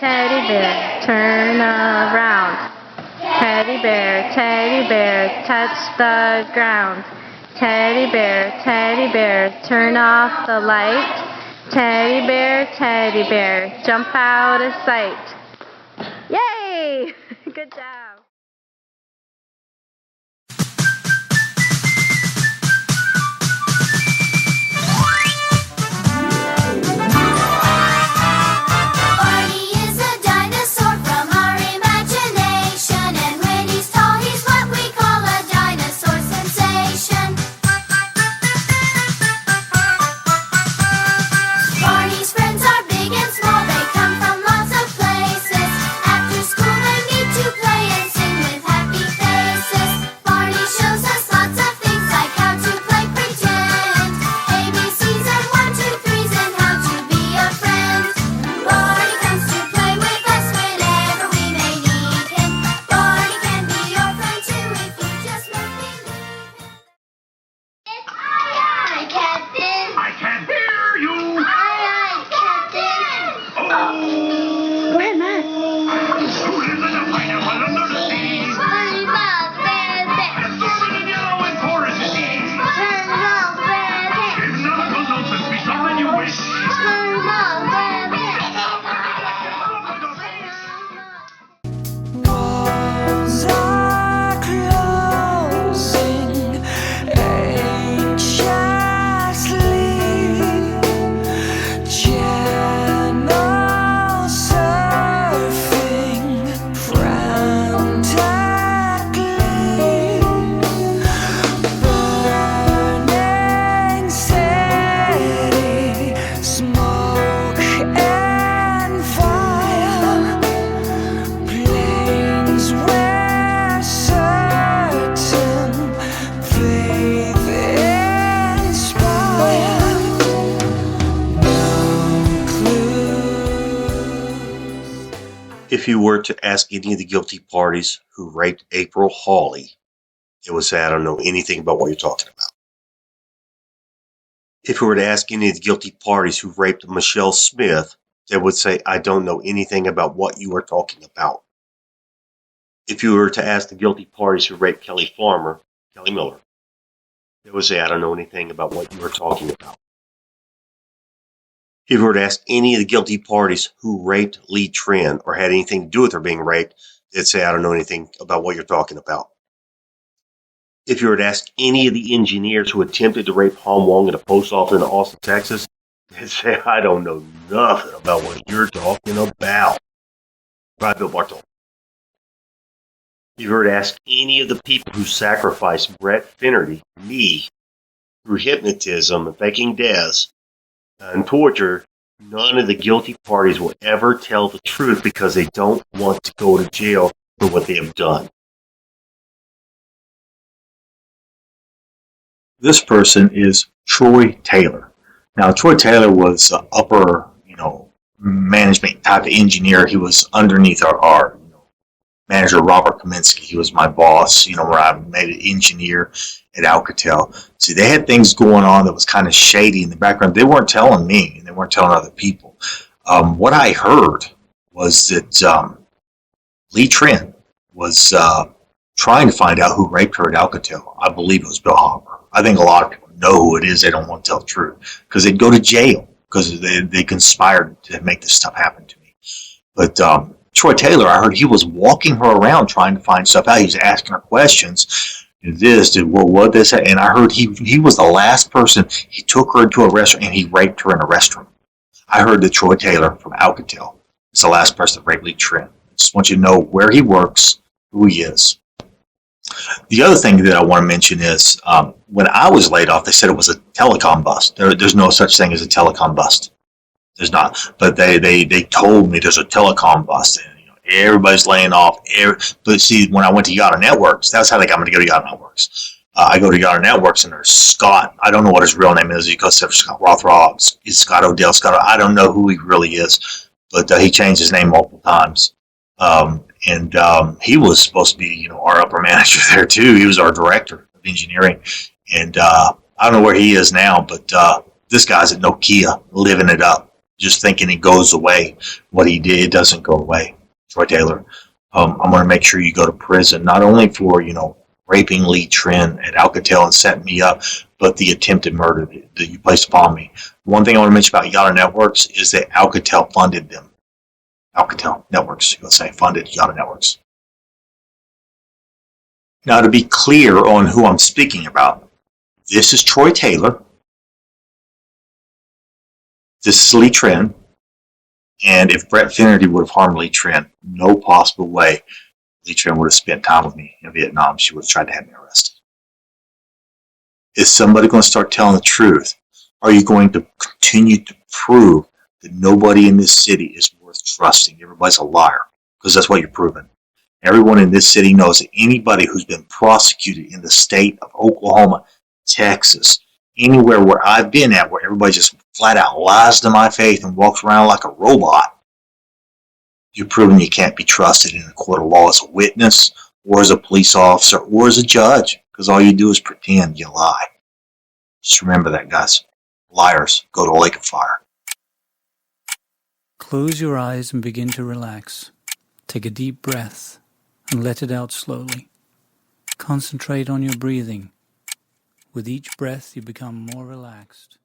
teddy bear, turn around. Teddy bear, touch the ground. Teddy bear, turn off the light. Teddy bear, jump out of sight. Yay! Good job. If you were to ask any of the guilty parties who raped April Hawley, they would say, I don't know anything about what you're talking about. If you were to ask any of the guilty parties who raped Michelle Smith, they would say, I don't know anything about what you are talking about. If you were to ask the guilty parties who raped Kelly Miller, they would say, I don't know anything about what you are talking about. If you were to ask any of the guilty parties who raped Lee Tran or had anything to do with her being raped, they'd say, I don't know anything about what you're talking about. If you were to ask any of the engineers who attempted to rape Han Wong at a post office in Austin, Texas, they'd say, I don't know nothing about what you're talking about. Right, Bill Bartol. If you were to ask any of the people who sacrificed Brett Finnerty, me, through hypnotism and faking deaths, and torture, none of the guilty parties will ever tell the truth because they don't want to go to jail for what they have done. This person is Troy Taylor. Now, Troy Taylor was upper, management type of engineer. He was underneath our manager, Robert Kaminsky. He was my boss, where I made an engineer at Alcatel. See, they had things going on that was kind of shady in the background. They weren't telling me, and they weren't telling other people. What I heard was that Lee Tran was trying to find out who raped her at Alcatel. I believe it was Bill Hopper. I think a lot of people know who it is. They don't want to tell the truth because they'd go to jail because they conspired to make this stuff happen to me. But Troy Taylor, I heard he was walking her around trying to find stuff out. He was asking her questions. Did this, what this, and I heard he was the last person. He took her into a restaurant and he raped her in a restaurant. I heard that Troy Taylor from Alcatel is the last person that raped Lee Tran. I just want you to know where he works, who he is. The other thing that I want to mention is when I was laid off, they said it was a telecom bust. There's no such thing as a telecom bust. There's not. But they told me there's a telecom bust. And, everybody's laying off. But see, when I went to Yada Networks, that's how they got me to go to Yada Networks. I go to Yada Networks, and there's Scott. I don't know what his real name is. He goes to Scott Rothrock. He's Scott Odell. I don't know who he really is, but he changed his name multiple times. And he was supposed to be, our upper manager there too. He was our director of engineering, and I don't know where he is now, but this guy's at Nokia, living it up, just thinking it goes away. What he did doesn't go away. Troy Taylor, I'm going to make sure you go to prison, not only for, raping Lee Trent at Alcatel and setting me up, but the attempted murder that you placed upon me. One thing I want to mention about Yada Networks is that Alcatel funded them. Alcatel Networks, USA, funded Yada Networks. Now, to be clear on who I'm speaking about, this is Troy Taylor. This is Lee Trent. And if Brett Finnerty would have harmed Lee Trent, no possible way Lee Trent would have spent time with me in Vietnam. She would have tried to have me arrested. Is somebody going to start telling the truth? Are you going to continue to prove that nobody in this city is worth trusting? Everybody's a liar, because that's what you're proving. Everyone in this city knows that anybody who's been prosecuted in the state of Oklahoma, Texas, anywhere where I've been at, where everybody just flat out lies to my face and walks around like a robot, you're proving you can't be trusted in a court of law as a witness or as a police officer or as a judge, because all you do is pretend you lie. Just remember that, guys. Liars go to a lake of fire. Close your eyes and begin to relax. Take a deep breath and let it out slowly. Concentrate on your breathing. With each breath, you become more relaxed.